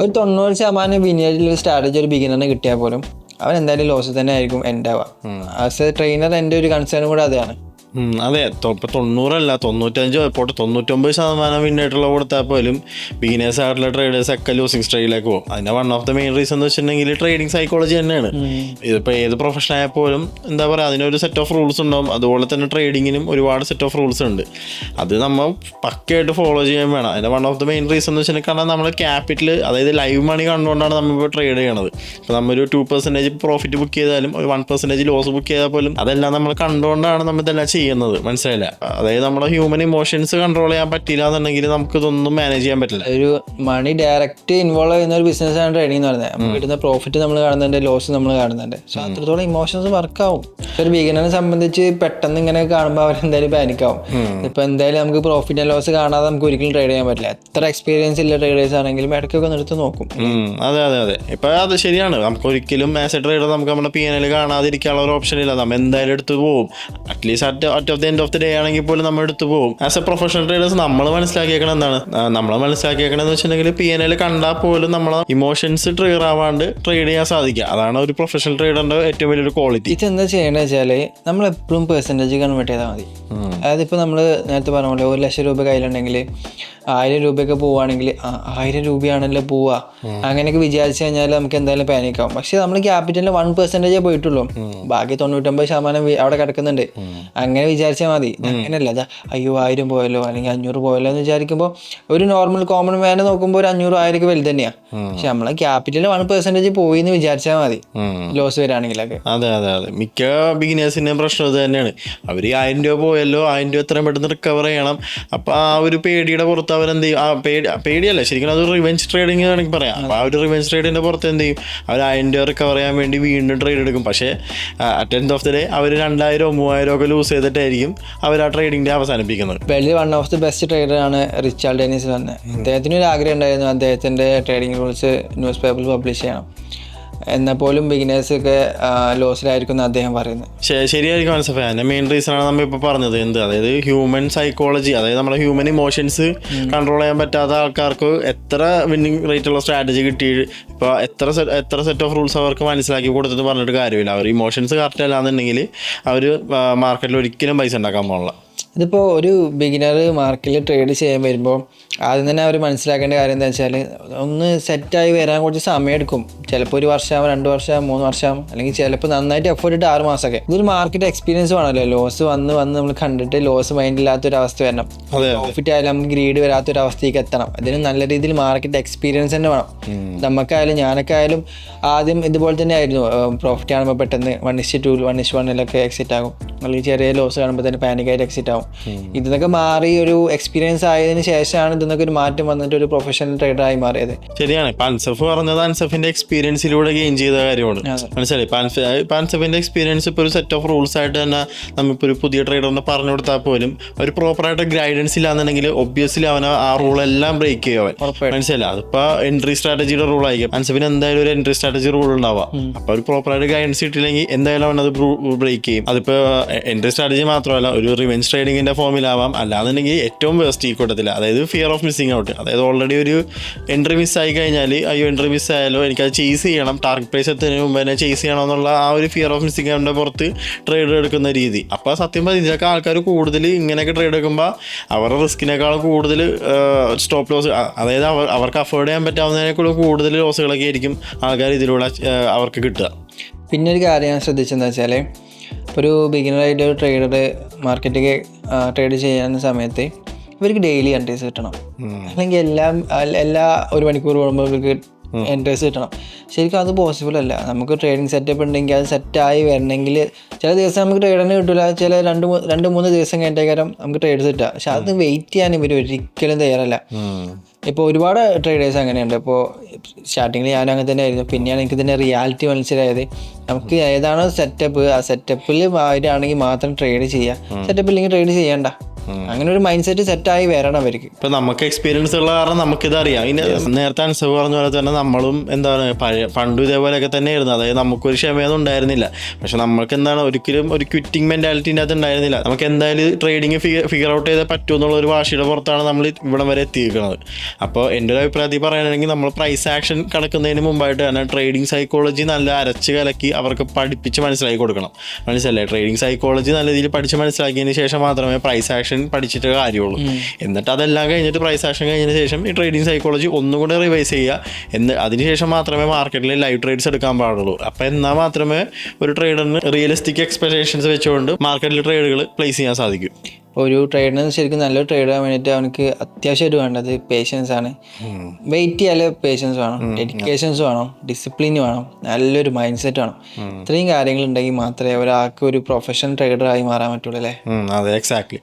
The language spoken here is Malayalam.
ഒരു 90% വിന്നേജിൽ സ്ട്രാറ്റജി ഒരു ബിഗിനറിന് കിട്ടിയാൽ പോലും അവൻ എന്തായാലും ലോസ് തന്നെ ആയിരിക്കും എൻഡ് ആവുക. ആസ് എ ട്രെയിനർ എൻ്റെ ഒരു കൺസേൺ കൂടെ അതാണ്. അതെ, ഇപ്പൊ 90 95 പോട്ടെ 99% വിന്നായിട്ടുള്ള കൊടുത്താൽ പോലും ബിഗിനേഴ്സ് ആയിട്ടുള്ള ട്രേഡേഴ്സ് ഒക്കെ ലൂസിങ് സ്ട്രൈഡിലേക്ക് പോകും. അതിന്റെ one of the main reason എന്ന് വെച്ചിട്ടുണ്ടെങ്കിൽ ട്രേഡിംഗ് സൈക്കോളജി തന്നെയാണ്. ഇതിപ്പോൾ ഏത് പ്രൊഫഷൻ ആയാൽ പോലും എന്താ പറയുക, അതിനൊരു സെറ്റ് ഓഫ് റൂൾസ് ഉണ്ടാവും. അതുപോലെ തന്നെ ട്രേഡിങ്ങിനും ഒരുപാട് സെറ്റ് ഓഫ് റൂൾസ് ഉണ്ട്. അത് നമ്മൾ പക്കയായിട്ട് ഫോളോ ചെയ്യാൻ വേണം. അതിന്റെ one of the main reason എന്ന് വെച്ചിട്ടുണ്ടെങ്കിൽ കാരണം നമ്മൾ ക്യാപിറ്റൽ, അതായത് ലൈവ് മണി കണ്ടുകൊണ്ടാണ് നമ്മളിപ്പോൾ ട്രേഡ് ചെയ്യണത്. ഇപ്പോൾ നമ്മൊരു 2% പ്രോഫിറ്റ് ബുക്ക് ചെയ്താലും ഒരു 1% ലോസ് ബുക്ക് ചെയ്താൽ പോലും അതെല്ലാം നമ്മൾ കണ്ടുകൊണ്ടാണ് നമ്മൾ ഇതെല്ലാം ചെയ്യുന്നത്. മനസ്സിലായില്ല? അതായത് നമ്മുടെ ഹ്യൂമൻ ഇമോഷൻസ് കൺട്രോൾ ചെയ്യാൻ പറ്റില്ല എന്നുണ്ടെങ്കിൽ നമുക്ക് ഇതൊന്നും മാനേജ് ചെയ്യാൻ പറ്റില്ല. ഒരു മണി ഡയറക്റ്റ് ഇൻവോൾവ് ചെയ്യുന്ന ഒരു ബിസിനസ്സാണ് ട്രേഡിംഗ് എന്ന് പറയുന്നത്. നമുക്ക് കിട്ടുന്ന പ്രോഫിറ്റ് നമ്മൾ കാണുന്നുണ്ട്, ലോസ് നമ്മൾ കാണുന്നുണ്ട്. സോ അത്രത്തോളം ഇമോഷൻസ് വർക്കാവും. ഒരു ബിഗിനറിനെ സംബന്ധിച്ച് പെട്ടെന്ന് ഇങ്ങനെ കാണുമ്പോൾ അവരെന്തായാലും പാനിക്കാവും. ഇപ്പൊ എന്തായാലും നമുക്ക് പ്രോഫിറ്റ് ആൻഡ് ലോസ് കാണാതെ നമുക്ക് ഒരിക്കലും ട്രേഡ് ചെയ്യാൻ പറ്റില്ല. എത്ര എക്സ്പീരിയൻസ് ഇല്ല ട്രേഡേഴ്സ് ആണെങ്കിലും ഇടയ്ക്കൊക്കെ നിർത്തി നോക്കും. അതെ അതെ അതെ, ഇപ്പൊ അത് ശരിയാണ്. നമുക്ക് ഒരിക്കലും ആസ് എ ട്രേഡർ നമുക്ക് നമ്മുടെ P&L കാണാതിരിക്കാനുള്ള ഒരു ഓപ്ഷൻ ഇല്ല. നമ്മൾ എന്തായാലും എടുത്ത് പോകും. At least at of the end of the day ആണെങ്കിൽ പോലും നമ്മൾ എടുത്ത് പോകും. ആസ് എ പ്രൊഫഷണൽ ട്രേഡേഴ്സ് നമ്മൾ മനസ്സിലാക്കിയേക്കണം എന്താണ്, നമ്മൾ മനസ്സിലാക്കിയേക്കണെന്ന് വെച്ചിട്ടുണ്ടെങ്കിൽ P&L കണ്ടാൽ പോലും നമ്മളെ ഇമോഷൻസ് ട്രിഗർ ആവാണ്ട് ട്രേഡ് ചെയ്യാൻ സാധിക്കുക. അതാണ് ഒരു പ്രൊഫഷണൽ ട്രേഡറിന്റെ ഏറ്റവും വലിയൊരു ക്വാളിറ്റി. ഇതെന്താ ചെയ്യണമെന്ന് വെച്ചാല് നമ്മൾ എപ്പോഴും പെർസെൻറ്റേജ് കൺവേർട്ട് ചെയ്താൽ മതി. അതായത് ഇപ്പോൾ നമ്മൾ നേരത്തെ പറഞ്ഞ പോലെ 1,00,000 രൂപ കയ്യിലുണ്ടെങ്കിൽ 1,000 രൂപയൊക്കെ പോവുകയാണെങ്കിൽ 1,000 രൂപയാണല്ലോ പോവുക, അങ്ങനെയൊക്കെ വിചാരിച്ചു കഴിഞ്ഞാൽ നമുക്ക് എന്തായാലും പാനിക്കാവും. പക്ഷെ നമ്മൾ ക്യാപിറ്റലിൽ 1% പോയിട്ടുള്ളൂ, ബാക്കി 99% അവിടെ കിടക്കുന്നുണ്ട്. അങ്ങനെ വിചാരിച്ചാൽ മതി. അങ്ങനെയല്ല അയ്യോ 1000 പോയല്ലോ അല്ലെങ്കിൽ 500 പോയല്ലോ എന്ന് വിചാരിക്കുമ്പോൾ ഒരു നോർമൽ കോമൺ മാനെ നോക്കുമ്പോൾ ഒരു 500 1000 വലുത് തന്നെയാണ്. പക്ഷെ നമ്മളെ ക്യാപിറ്റലിൽ 1% പോയി എന്ന് വിചാരിച്ചാൽ മതി ലോസ് വരികയാണെങ്കിലൊക്കെ. അതെ അതെ അതെ, മിക്ക ബിഗിനേഴ്സിന്റെ പ്രശ്നം ഇത് തന്നെയാണ്. അവർ 1000 രൂപ പോയല്ലോ, 1000 രൂപ എത്രയും പെട്ടെന്ന് റിക്കവർ ചെയ്യണം. അപ്പൊ ആ ഒരു പേടിയുടെ പുറത്ത് അവരെന്ത് ചെയ്യും, പേടിയല്ല ശരിക്കും അതൊരു റിവെഞ്ച് ട്രേഡിങ് വേണമെങ്കിൽ പറയാം. അപ്പോൾ ആ ഒരു റിവെഞ്ച് ട്രേഡിന്റെ പുറത്ത് എന്ത് ചെയ്യും, അവർ 1000 രൂപ റിക്കവർ ചെയ്യാൻ വേണ്ടി വീണ്ടും ട്രേഡ് എടുക്കും. പക്ഷേ at end of the day അവർ 2000 3000 ഒക്കെ ലൂസ് ചെയ്തിട്ടായിരിക്കും അവർ ആ ട്രേഡിംഗ് അവസാനിപ്പിക്കുന്നത്. വെള്ളി വൺ ഓഫ് ദി ബെസ്റ്റ് ട്രേഡറാണ് റിച്ചാർഡ് ഡെന്നിസ് തന്നെ. അദ്ദേഹത്തിന് ഒരു ആഗ്രഹം ഉണ്ടായിരുന്നു അദ്ദേഹത്തിന്റെ ട്രേഡിംഗ് റൂൾസ് ന്യൂസ് പേപ്പറിൽ പബ്ലിഷ് ചെയ്യണം. എന്നാൽ പോലും ബിഗിനേഴ്സൊക്കെ ലോസിലായിരിക്കും അദ്ദേഹം പറയുന്നത്. ശരിയായിരിക്കും മനസ്സിലായി. അതിന്റെ മെയിൻ റീസൺ ആണ് നമ്മൾ ഇപ്പോൾ പറഞ്ഞത്. എന്ത്, അതായത് ഹ്യൂമൻ സൈക്കോളജി, അതായത് നമ്മുടെ ഹ്യൂമൻ ഇമോഷൻസ് കൺട്രോൾ ചെയ്യാൻ പറ്റാത്ത ആൾക്കാർക്ക് എത്ര വിന്നിങ് റേറ്റ് ഉള്ള സ്ട്രാറ്റജി കിട്ടി, ഇപ്പോൾ എത്ര സെറ്റ് ഓഫ് റൂൾസ് അവർക്ക് മനസ്സിലാക്കി കൊടുത്തിട്ട് പറഞ്ഞിട്ട് കാര്യമില്ല. അവർ ഇമോഷൻസ് കറക്റ്റ് അല്ലാന്നുണ്ടെങ്കിൽ അവർ മാർക്കറ്റിൽ ഒരിക്കലും പൈസ ഉണ്ടാക്കാൻ പോകില്ല. ഇതിപ്പോൾ ഒരു ബിഗിനർ മാർക്കറ്റിൽ ട്രേഡ് ചെയ്യാൻ വരുമ്പോൾ ആദ്യം തന്നെ അവർ മനസ്സിലാക്കേണ്ട കാര്യം എന്താ വെച്ചാൽ ഒന്ന് സെറ്റായി വരാൻ കുറച്ച് സമയം എടുക്കും. ചിലപ്പോൾ 1 വർഷം 2 വർഷം 3 വർഷം അല്ലെങ്കിൽ ചിലപ്പോൾ നന്നായിട്ട് എഫേർട്ട് ഇട്ട് 6 മാസമൊക്കെ. ഇതൊരു മാർക്കറ്റ് എക്സ്പീരിയൻസ് വേണമല്ലോ. ലോസ് വന്ന് നമ്മൾ കണ്ടിട്ട് ലോസ് മൈൻഡില്ലാത്തൊരവസ്ഥ വരണം. പ്രോഫിറ്റ് ആയാലും നമുക്ക് ഗ്രീഡ് വരാത്തൊരവസ്ഥയ്ക്ക് എത്തണം. അതിന് നല്ല രീതിയിൽ മാർക്കറ്റ് എക്സ്പീരിയൻസ് തന്നെ വേണം. നമുക്കായാലും ഞാനൊക്കെ ആയാലും ആദ്യം ഇതുപോലെ തന്നെ ആയിരുന്നു. പ്രോഫിറ്റ് കാണുമ്പോൾ പെട്ടെന്ന് 1:2 1:1 എക്സിറ്റ് ആകും, അല്ലെങ്കിൽ ചെറിയ ലോസ് കാണുമ്പോൾ തന്നെ പാനിക്കായിട്ട് എക്സിറ്റ് ആകും. ഇതിനൊക്കെ മാറി ഒരു എക്സ്പീരിയൻസ് ആയതിനു ശേഷമാണ് ഇതിനൊക്കെ ഒരു മാറ്റം വന്നിട്ട് ഒരു പ്രൊഫഷണൽ ട്രേഡറായി മാറിയത്. ശരിയാണ്. ഇപ്പൊ അൻസഫ് പറഞ്ഞത് അൻസഫിന്റെ എക്സ്പീരിയൻസിലൂടെ ഗെയിൻ ചെയ്ത കാര്യമാണ്. മനസ്സിലായി. ഇപ്പൊ അൻസഫിന്റെ എക്സ്പീരിയൻസ് ഇപ്പോൾ ഒരു സെറ്റ് ഓഫ് റൂൾസ് ആയിട്ട് തന്നെ നമ്മളിപ്പോൾ ഒരു പുതിയ ട്രേഡറിനെ പറഞ്ഞു കൊടുത്താൽ പോലും ഒരു പ്രോപ്പറായിട്ട് ഗൈഡൻസ് ഇല്ലാന്നുണ്ടെങ്കിൽ ഒബ്വിയസ്ലി അവന് ആ റൂളെല്ലാം ബ്രേക്ക് ചെയ്യും അവൻ. മനസ്സിലായില്ല? അതിപ്പോ എൻട്രി സ്ട്രാറ്റജിയുടെ റൂൾ ആയിരിക്കും. അൻസഫിന് എന്തായാലും ഒരു എൻട്രി സ്ട്രാറ്റജി റൂൾ ഉണ്ടാവുക. അപ്പൊ ഒരു പ്രോപ്പറായിട്ട് ഗൈഡൻസ് കിട്ടില്ലെങ്കിൽ എന്തായാലും അവൻ അത് ബ്രേക്ക് ചെയ്യും. അതിപ്പോ എൻട്രി സ്ട്രാറ്റജി മാത്രമല്ല, ഒരു റിവെഞ്ച് ട്രേഡിങ്ങിന്റെ ഫോമിലാവാം. അല്ലാന്നുണ്ടെങ്കിൽ ഏറ്റവും വേസ്റ്റ് ഈ കൂട്ടത്തില്ല, അതായത് ഫിയർ ഓഫ് മിസ്സിങ് ഔട്ട്. അതായത് ഓൾറെഡി ഒരു എൻട്രി മിസ്സായി കഴിഞ്ഞാൽ അയ്യോ എൻട്രി മിസ്സായാലോ എനിക്കത് ചേസ് ചെയ്യണം, ടാർഗറ്റ് പ്രൈസ് എത്തുന്നതിന് മുമ്പ് തന്നെ ചേസ് ചെയ്യണം എന്നുള്ള ആ ഒരു ഫിയർ ഓഫ് മിസ്സിങ് ഔട്ടിന്റെ പുറത്ത് ട്രേഡ് എടുക്കുന്ന രീതി. അപ്പോൾ സത്യം പറഞ്ഞാൽ ഇതിലൊക്കെ ആൾക്കാർ കൂടുതൽ ഇങ്ങനെയൊക്കെ ട്രേഡ് എടുക്കുമ്പോൾ അവരുടെ റിസ്കിനേക്കാളും കൂടുതൽ സ്റ്റോപ്പ് ലോസ്, അതായത് അവർക്ക് അഫോർഡ് ചെയ്യാൻ പറ്റാവുന്നതിനേക്കാളും കൂടുതൽ ലോസുകളൊക്കെ ആയിരിക്കും ആൾക്കാർ ഇതിലൂടെ അവർക്ക് കിട്ടുക. പിന്നെ ഒരു കാര്യം ഞാൻ ശ്രദ്ധിച്ചെന്ന് വെച്ചാൽ ഒരു ബിഗിനറായിട്ട് ഒരു ട്രേഡർ മാർക്കറ്റിൽ ട്രേഡ് ചെയ്യുന്ന സമയത്ത് ഇവർക്ക് ഡെയിലി എൻട്രീസ് കിട്ടണം, അല്ലെങ്കിൽ എല്ലാ 1 മണിക്കൂർ കൂടുമ്പോൾ ഇവർക്ക് എൻട്രീസ് കിട്ടണം. ശരിക്കും അത് പോസിബിൾ അല്ല. നമുക്ക് ട്രേഡിംഗ് സെറ്റപ്പ് ഉണ്ടെങ്കിൽ അത് സെറ്റായി വരണമെങ്കിൽ ചില ദിവസം നമുക്ക് ട്രേഡിന് കിട്ടില്ല, ചില 2-3 ദിവസം കഴിഞ്ഞിട്ടേക്കാരം നമുക്ക് ട്രേഡ്സ് കിട്ടുക. പക്ഷെ അത് വെയിറ്റ് ചെയ്യാൻ ഇവർ ഒരിക്കലും തയ്യാറല്ല. ഇപ്പോൾ ഒരുപാട് ട്രേഡേഴ്സ് അങ്ങനെയുണ്ട്. ഇപ്പോൾ സ്റ്റാർട്ടിങ്ങിൽ ഞാനും അങ്ങനെ തന്നെ ആയിരുന്നു. പിന്നെയാണ് എനിക്ക് ഇതിൻ്റെ റിയാലിറ്റി മനസ്സിലായത്. നമുക്ക് ഏതാണോ സെറ്റപ്പ്, ആ സെറ്റപ്പിൽ ആണെങ്കിൽ മാത്രം ട്രേഡ് ചെയ്യുക, സെറ്റപ്പ് ഇല്ലെങ്കിൽ ട്രേഡ് ചെയ്യണ്ട. അങ്ങനെ ഒരു മൈൻഡ് സെറ്റ് സെറ്റായി വരണം അവർക്ക്. ഇപ്പൊ നമുക്ക് എക്സ്പീരിയൻസ് ഉള്ള കാരണം നമുക്കിത് അറിയാം. ഇനി നേരത്തെ അൻസഫ് പറഞ്ഞ പോലെ തന്നെ നമ്മളും എന്താണ് പണ്ടും ഇതേപോലെയൊക്കെ തന്നെയായിരുന്നു. അതായത് നമുക്കൊരു ക്ഷമയൊന്നും ഉണ്ടായിരുന്നില്ല. പക്ഷെ നമ്മൾക്ക് എന്താണ് ഒരിക്കലും ഒരു ക്വിറ്റിംഗ് മെന്റാലിറ്റിൻ്റെ അത് ഉണ്ടായിരുന്നില്ല. നമുക്ക് എന്തായാലും ട്രേഡിങ് ഫിഗർ ഔട്ട് ചെയ്താൽ പറ്റുമെന്നുള്ള ഒരു വാശിയുടെ പുറത്താണ് നമ്മൾ ഇവിടം വരെ എത്തിയിരിക്കുന്നത്. അപ്പോൾ എൻ്റെ ഒരു അഭിപ്രായത്തിൽ പറയുകയാണെങ്കിൽ നമ്മൾ പ്രൈസ് ആക്ഷൻ കടക്കുന്നതിന് മുമ്പായിട്ട് തന്നെ ട്രേഡിംഗ് സൈക്കോളജി നല്ല അരച്ച് കലക്കി അവർക്ക് പഠിപ്പിച്ച് മനസ്സിലാക്കി കൊടുക്കണം. മനസ്സിലല്ലേ? ട്രേഡിംഗ് സൈക്കോളജി നല്ല രീതിയിൽ പഠിച്ച് മനസ്സിലാക്കിയതിന് ശേഷം മാത്രമേ പ്രൈസ് ആക്ഷൻ പഠിച്ചിട്ട് കാര്യമുള്ളൂ. എന്നിട്ട് അതെല്ലാം കഴിഞ്ഞിട്ട് പ്രൈസ് ആക്ഷൻ കഴിഞ്ഞതിന് ശേഷം ഈ ട്രേഡിംഗ് സൈക്കോളജി ഒന്നുകൂടെ റിവൈസ് ചെയ്യുക. അതിനുശേഷം മാത്രമേ മാർക്കറ്റിൽ ലൈവ് ട്രേഡ്സ് എടുക്കാൻ പാടുള്ളൂ. അപ്പോൾ എന്നാൽ മാത്രമേ ഒരു ട്രേഡറിന് റിയലിസ്റ്റിക് എക്സ്പെക്ടേഷൻസ് വെച്ചുകൊണ്ട് മാർക്കറ്റിൽ ട്രേഡുകൾ പ്ലേസ് ചെയ്യാൻ സാധിക്കും. ഒരു ട്രേഡറിന് ശരിക്കും നല്ലൊരു ട്രേഡ് ചെയ്യാൻ വേണ്ടിയിട്ട് അവനക്ക് അത്യാവശ്യമായിട്ട് വേണ്ടത് പേഷ്യൻസ് ആണ്. വെയിറ്റ് ചെയ്യാൻ പേഷ്യൻസ് വേണം, ഡെഡിക്കേഷൻസ് വേണം, ഡിസിപ്ലിൻ വേണം, നല്ലൊരു മൈൻഡ് സെറ്റ് വേണം. ഇത്രയും കാര്യങ്ങൾ ഉണ്ടെങ്കിൽ മാത്രമേ ഒരാൾക്ക് ഒരു പ്രൊഫഷണൽ ട്രേഡറായി മാറാൻ പറ്റുള്ളൂ അല്ലേ? അതെ, എക്സാക്ട്ലി.